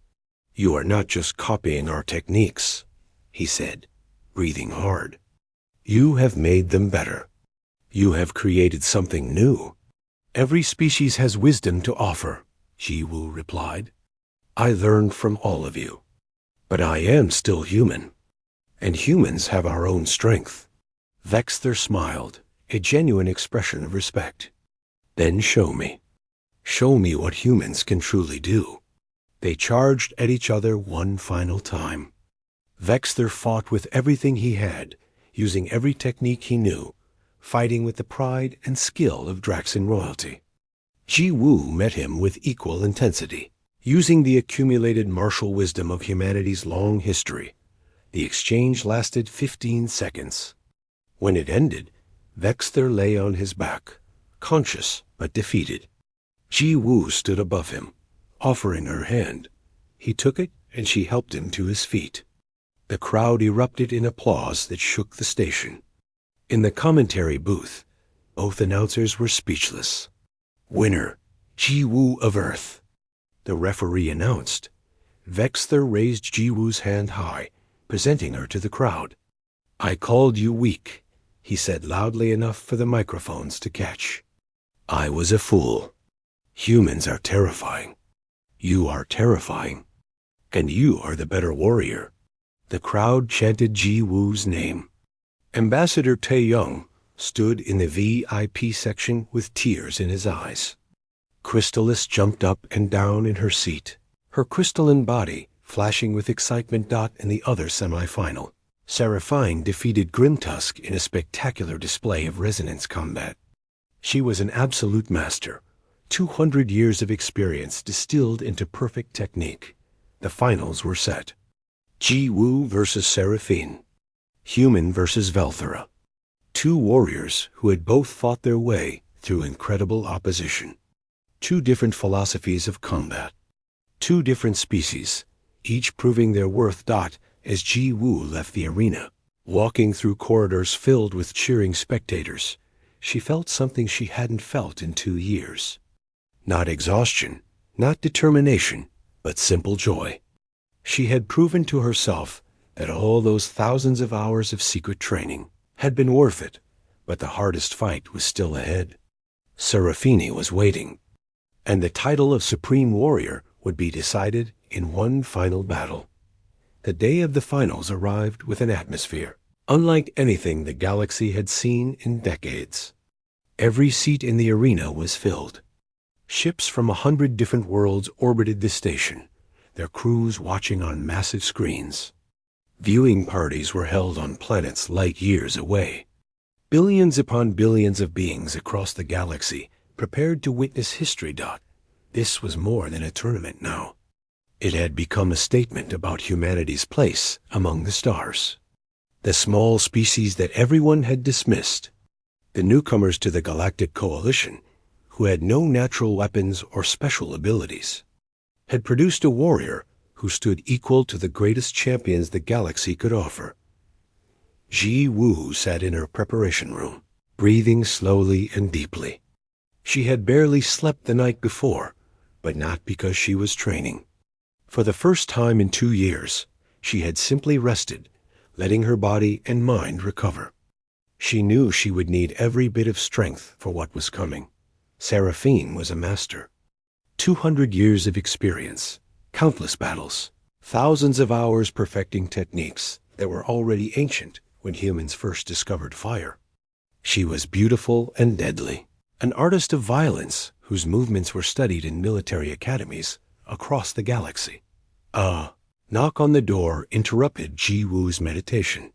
S1: "You are not just copying our techniques," he said, breathing hard. "You have made them better. You have created something new." "Every species has wisdom to offer," Ji Wu replied. "I learned from all of you. But I am still human, and humans have our own strength." Vexter smiled, a genuine expression of respect. "Then show me. Show me what humans can truly do." They charged at each other one final time. Vexter fought with everything he had, using every technique he knew, fighting with the pride and skill of Draxan royalty. Ji Wu met him with equal intensity, using the accumulated martial wisdom of humanity's long history. The exchange lasted 15 seconds. When it ended, Vexter lay on his back, conscious but defeated. Ji Wu stood above him, offering her hand. He took it, and she helped him to his feet. The crowd erupted in applause that shook the station. In the commentary booth, both announcers were speechless. "Winner, Ji Wu of Earth," the referee announced. Vexter raised Ji Wu's hand high, presenting her to the crowd. "I called you weak," he said loudly enough for the microphones to catch. "I was a fool. Humans are terrifying. You are terrifying. And you are the better warrior." The crowd chanted Ji Wu's name. Ambassador Tae-young stood in the VIP section with tears in his eyes. Crystallis jumped up and down in her seat, her crystalline body flashing with excitement. In the other semi-final, Seraphine defeated Grimtusk in a spectacular display of resonance combat. She was an absolute master, 200 years of experience distilled into perfect technique. The finals were set. Ji Wu versus Seraphine. Human versus Velthera. 2 warriors who had both fought their way through incredible opposition. 2 different philosophies of combat. 2 different species, each proving their worth. As Ji Wu left the arena, walking through corridors filled with cheering spectators, she felt something she hadn't felt in 2 years. Not exhaustion, not determination, but simple joy. She had proven to herself that all those thousands of hours of secret training had been worth it, but the hardest fight was still ahead. Seraphine was waiting, and the title of Supreme Warrior would be decided in one final battle. The day of the finals arrived with an atmosphere unlike anything the galaxy had seen in decades. Every seat in the arena was filled. Ships from 100 different worlds orbited the station, their crews watching on massive screens. Viewing parties were held on planets light years away. Billions upon billions of beings across the galaxy prepared to witness history. This was more than a tournament now. It had become a statement about humanity's place among the stars. The small species that everyone had dismissed, the newcomers to the Galactic Coalition, who had no natural weapons or special abilities, had produced a warrior who stood equal to the greatest champions the galaxy could offer. Ji Woo sat in her preparation room, breathing slowly and deeply. She had barely slept the night before, but not because she was training. For the first time in 2 years, she had simply rested, letting her body and mind recover. She knew she would need every bit of strength for what was coming. Seraphine was a master. 200 years of experience, countless battles, thousands of hours perfecting techniques that were already ancient when humans first discovered fire. She was beautiful and deadly, an artist of violence whose movements were studied in military academies across the galaxy. A knock on the door interrupted Ji Woo's meditation.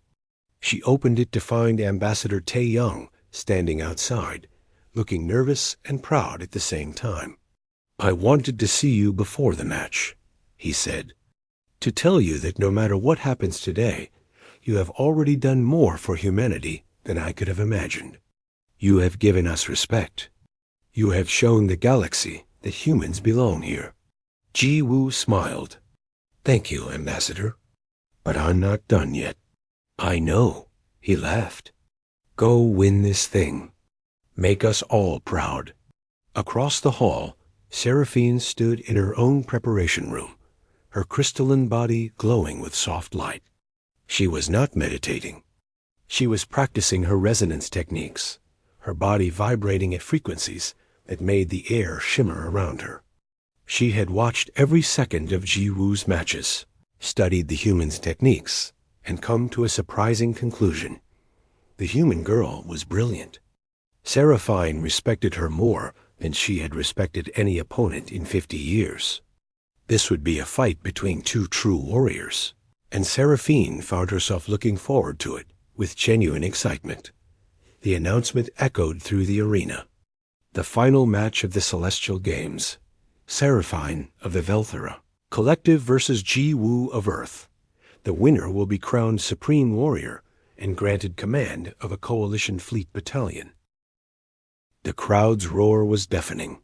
S1: She opened it to find Ambassador Tae Young standing outside, looking nervous and proud at the same time. "I wanted to see you before the match," he said, "to tell you that no matter what happens today, you have already done more for humanity than I could have imagined. You have given us respect. You have shown the galaxy that humans belong here." Ji Woo smiled. "Thank you, Ambassador. But I'm not done yet." "I know," he laughed. "Go win this thing. Make us all proud." Across the hall, Seraphine stood in her own preparation room, her crystalline body glowing with soft light. She was not meditating. She was practicing her resonance techniques, her body vibrating at frequencies that made the air shimmer around her. She had watched every second of Ji Woo's matches, studied the human's techniques, and come to a surprising conclusion. The human girl was brilliant. Seraphine respected her more than she had respected any opponent in 50 years. This would be a fight between two true warriors, and Seraphine found herself looking forward to it with genuine excitement. The announcement echoed through the arena. The final match of the Celestial Games. Seraphine of the Velthera, Collective versus Ji Woo of Earth. The winner will be crowned Supreme Warrior and granted command of a coalition fleet battalion. The crowd's roar was deafening.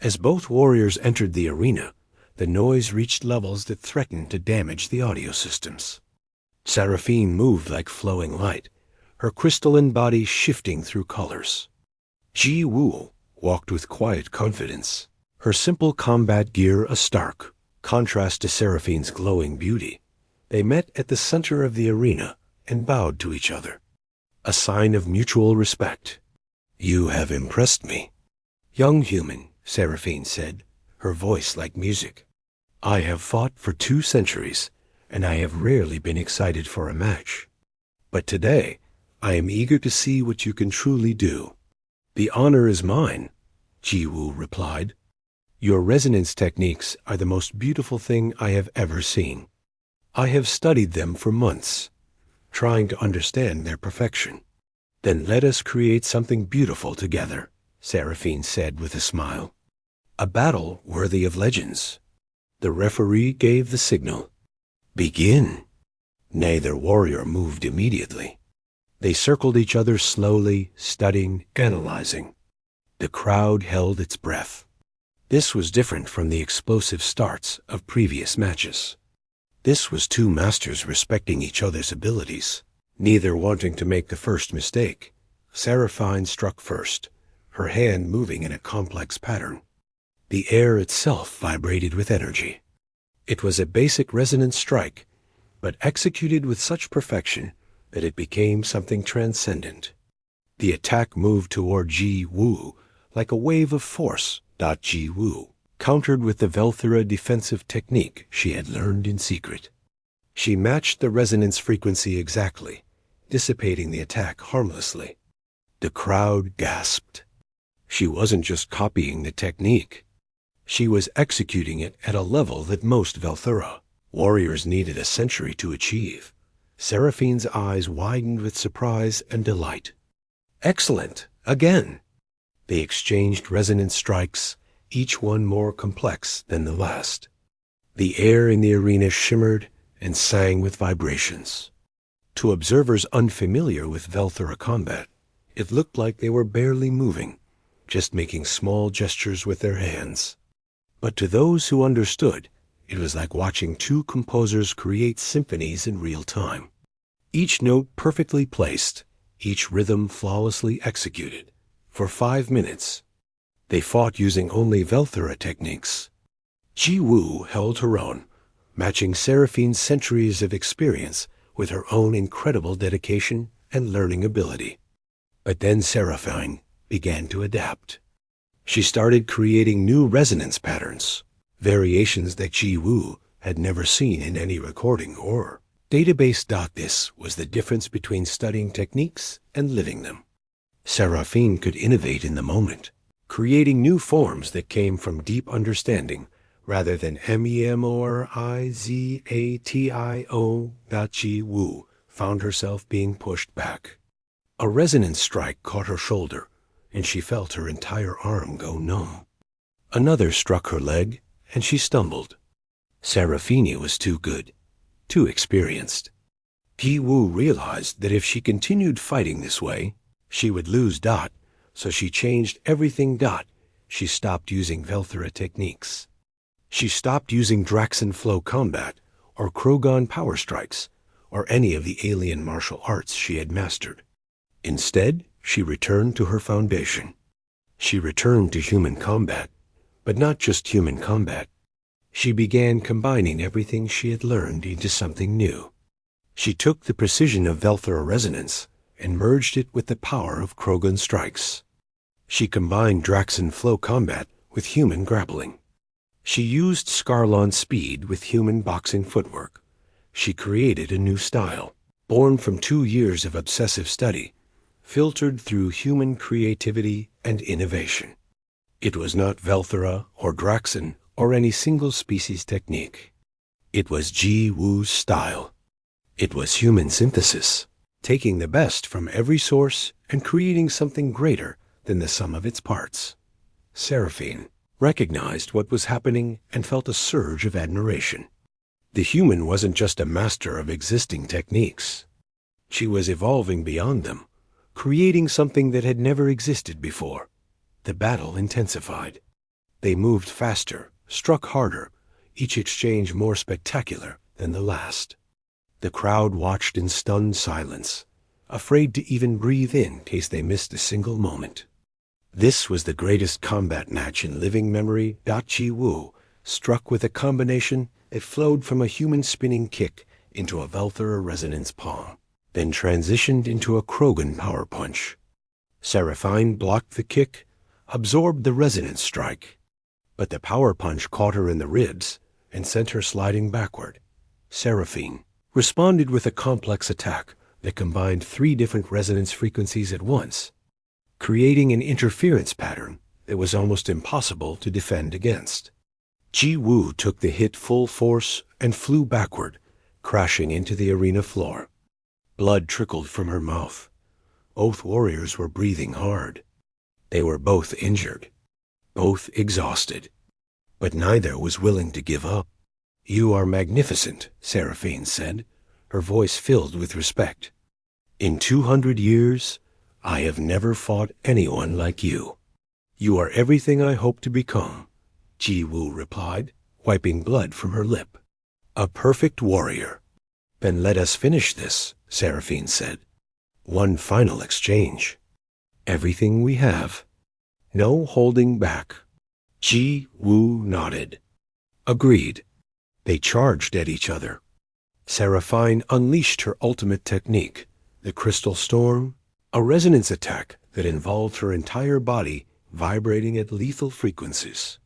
S1: As both warriors entered the arena, the noise reached levels that threatened to damage the audio systems. Seraphine moved like flowing light, her crystalline body shifting through colors. Ji Woo walked with quiet confidence, her simple combat gear a stark contrast to Seraphine's glowing beauty. They met at the center of the arena and bowed to each other, a sign of mutual respect. "You have impressed me." "Young human," Seraphine said, her voice like music. "I have fought for 2 centuries, and I have rarely been excited for a match. But today, I am eager to see what you can truly do." "The honor is mine," Ji Woo replied. "Your resonance techniques are the most beautiful thing I have ever seen. I have studied them for months, trying to understand their perfection." "Then let us create something beautiful together," Seraphine said with a smile. "A battle worthy of legends." The referee gave the signal. "Begin." Neither warrior moved immediately. They circled each other slowly, studying, analyzing. The crowd held its breath. This was different from the explosive starts of previous matches. This was 2 masters respecting each other's abilities, neither wanting to make the first mistake. Seraphine struck first, her hand moving in a complex pattern. The air itself vibrated with energy. It was a basic resonance strike, but executed with such perfection that it became something transcendent. The attack moved toward Ji Woo like a wave of force. Ji Woo countered with the Velthera defensive technique she had learned in secret. She matched the resonance frequency exactly, dissipating the attack harmlessly. The crowd gasped. She wasn't just copying the technique. She was executing it at a level that most Velthera warriors needed a century to achieve. Seraphine's eyes widened with surprise and delight. "Excellent! Again!" They exchanged resonance strikes, each one more complex than the last. The air in the arena shimmered and sang with vibrations. To observers unfamiliar with Velthora combat, it looked like they were barely moving, just making small gestures with their hands. But to those who understood, it was like watching two composers create symphonies in real time. Each note perfectly placed, each rhythm flawlessly executed. For 5 minutes, they fought using only Velthora techniques. Ji Woo held her own, matching Seraphine's centuries of experience with her own incredible dedication and learning ability. But then Seraphine began to adapt. She started creating new resonance patterns, variations that Ji Woo had never seen in any recording or database. This was the difference between studying techniques and living them. Seraphine could innovate in the moment, creating new forms that came from deep understanding rather than memorization. Ji Woo found herself being pushed back. A resonance strike caught her shoulder, and she felt her entire arm go numb. Another struck her leg, and she stumbled. Seraphine was too good, too experienced. Ji Woo realized that if she continued fighting this way, she would lose Dot, so she changed everything. She stopped using Velthora techniques. She stopped using Draxon flow combat, or Krogan power strikes, or any of the alien martial arts she had mastered. Instead, she returned to her foundation. She returned to human combat, but not just human combat. She began combining everything she had learned into something new. She took the precision of Velthora resonance and merged it with the power of Krogan strikes. She combined Draxon flow combat with human grappling. She used Scarlon speed with human boxing footwork. She created a new style, born from 2 years of obsessive study, filtered through human creativity and innovation. It was not Velthora or Draxon or any single species technique. It was Ji Woo's style. It was human synthesis, taking the best from every source and creating something greater than the sum of its parts. Seraphine recognized what was happening and felt a surge of admiration. The human wasn't just a master of existing techniques. She was evolving beyond them, creating something that had never existed before. The battle intensified. They moved faster, struck harder, each exchange more spectacular than the last. The crowd watched in stunned silence, afraid to even breathe in case they missed a single moment. This was the greatest combat match in living memory. Ji Woo struck with a combination that flowed from a human spinning kick into a Velthora resonance palm, then transitioned into a Krogan power punch. Seraphine blocked the kick, absorbed the resonance strike, but the power punch caught her in the ribs and sent her sliding backward. Seraphine responded with a complex attack that combined 3 different resonance frequencies at once, creating an interference pattern that was almost impossible to defend against. Ji Woo took the hit full force and flew backward, crashing into the arena floor. Blood trickled from her mouth. Both warriors were breathing hard. They were both injured, both exhausted, but neither was willing to give up. "You are magnificent," Seraphine said, her voice filled with respect. "In 200 years, I have never fought anyone like you." "You are everything I hope to become," Ji Woo replied, wiping blood from her lip. "A perfect warrior." "Then let us finish this," Seraphine said. "One final exchange. Everything we have. No holding back." Ji Woo nodded. Agreed. They charged at each other. Seraphine unleashed her ultimate technique, the Crystal Storm, a resonance attack that involved her entire body vibrating at lethal frequencies.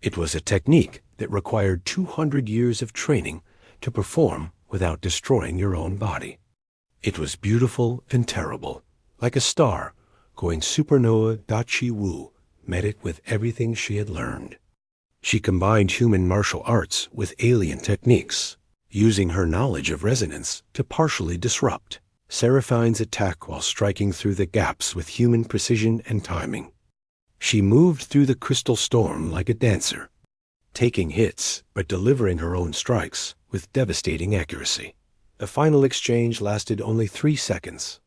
S1: It was a technique that required 200 years of training to perform without destroying your own body. It was beautiful and terrible, like a star going supernova. Ji Woo met it with everything she had learned. She combined human martial arts with alien techniques, using her knowledge of resonance to partially disrupt Seraphine's attack while striking through the gaps with human precision and timing. She moved through the crystal storm like a dancer, taking hits but delivering her own strikes with devastating accuracy. The final exchange lasted only 3 seconds.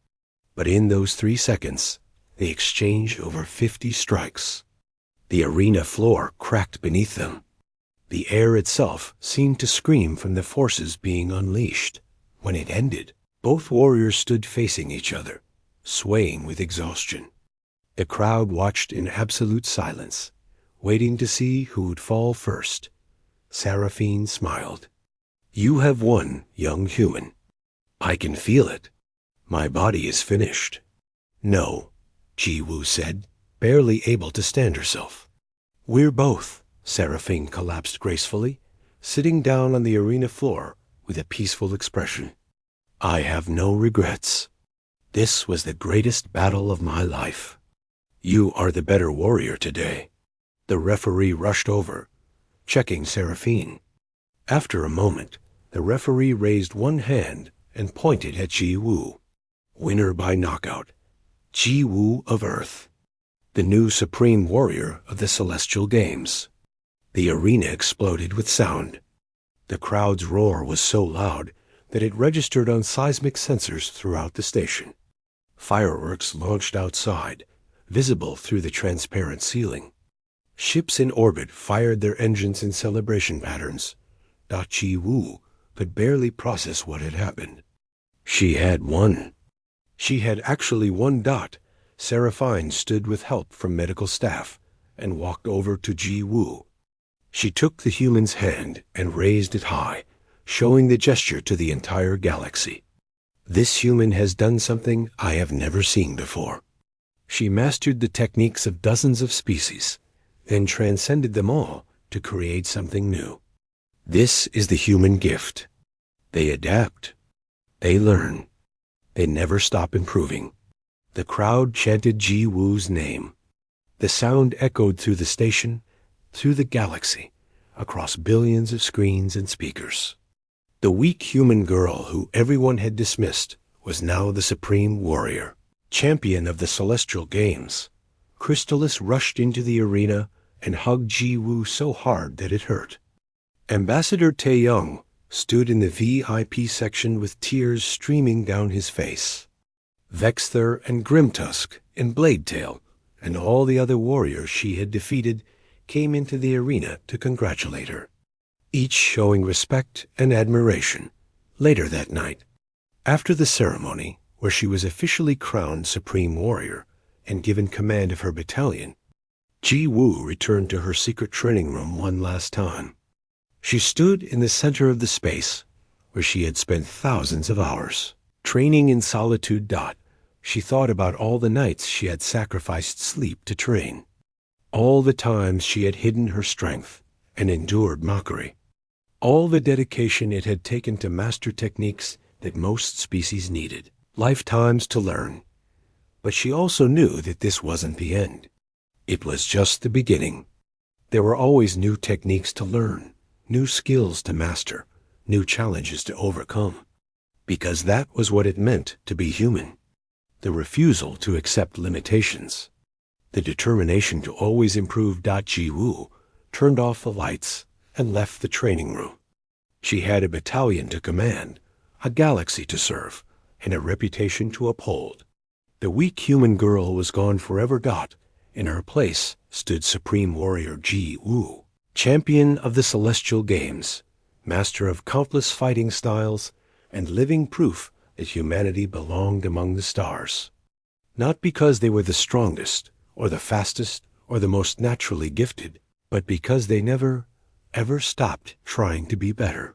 S1: But in those 3 seconds, they exchanged over 50 strikes. The arena floor cracked beneath them. The air itself seemed to scream from the forces being unleashed. When it ended, both warriors stood facing each other, swaying with exhaustion. The crowd watched in absolute silence, waiting to see who would fall first. Seraphine smiled. "You have won, young human. I can feel it. My body is finished." "No," Ji-Woo said, barely able to stand herself. "We're both." Seraphine collapsed gracefully, sitting down on the arena floor with a peaceful expression. "I have no regrets. This was the greatest battle of my life. You are the better warrior today." The referee rushed over, checking Seraphine. After a moment, the referee raised one hand and pointed at Ji-Woo. "Winner by knockout, Ji-Woo of Earth, the new supreme warrior of the Celestial Games." The arena exploded with sound. The crowd's roar was so loud that it registered on seismic sensors throughout the station. Fireworks launched outside, visible through the transparent ceiling. Ships in orbit fired their engines in celebration patterns. Ji-Woo could barely process what had happened. She had won. She had actually won. Seraphine stood with help from medical staff and walked over to Ji-Woo. She took the human's hand and raised it high, showing the gesture to the entire galaxy. "This human has done something I have never seen before. She mastered the techniques of dozens of species, then transcended them all to create something new. This is the human gift. They adapt. They learn. They never stop improving." The crowd chanted Ji-Woo's name. The sound echoed through the station, through the galaxy, across billions of screens and speakers. The weak human girl who everyone had dismissed was now the supreme warrior, champion of the Celestial Games. Crystallis rushed into the arena and hugged Ji-Woo so hard that it hurt. Ambassador Tae-young stood in the VIP section with tears streaming down his face. Vexther and Grimtusk and Bladetail and all the other warriors she had defeated came into the arena to congratulate her, each showing respect and admiration. Later that night, after the ceremony where she was officially crowned Supreme Warrior and given command of her battalion, Ji-Woo returned to her secret training room one last time. She stood in the center of the space where she had spent thousands of hours. Training in solitude. She thought about all the nights she had sacrificed sleep to train, all the times she had hidden her strength and endured mockery, all the dedication it had taken to master techniques that most species needed, lifetimes to learn. But she also knew that this wasn't the end. It was just the beginning. There were always new techniques to learn, new skills to master, new challenges to overcome. Because that was what it meant to be human. The refusal to accept limitations. The determination to always improve. Ji-Woo turned off the lights and left the training room. She had a battalion to command, a galaxy to serve, and a reputation to uphold. The weak human girl was gone forever. In her place stood Supreme Warrior Ji-Woo, champion of the Celestial Games, master of countless fighting styles, and living proof that humanity belonged among the stars. Not because they were the strongest, or the fastest, or the most naturally gifted, but because they never, ever stopped trying to be better.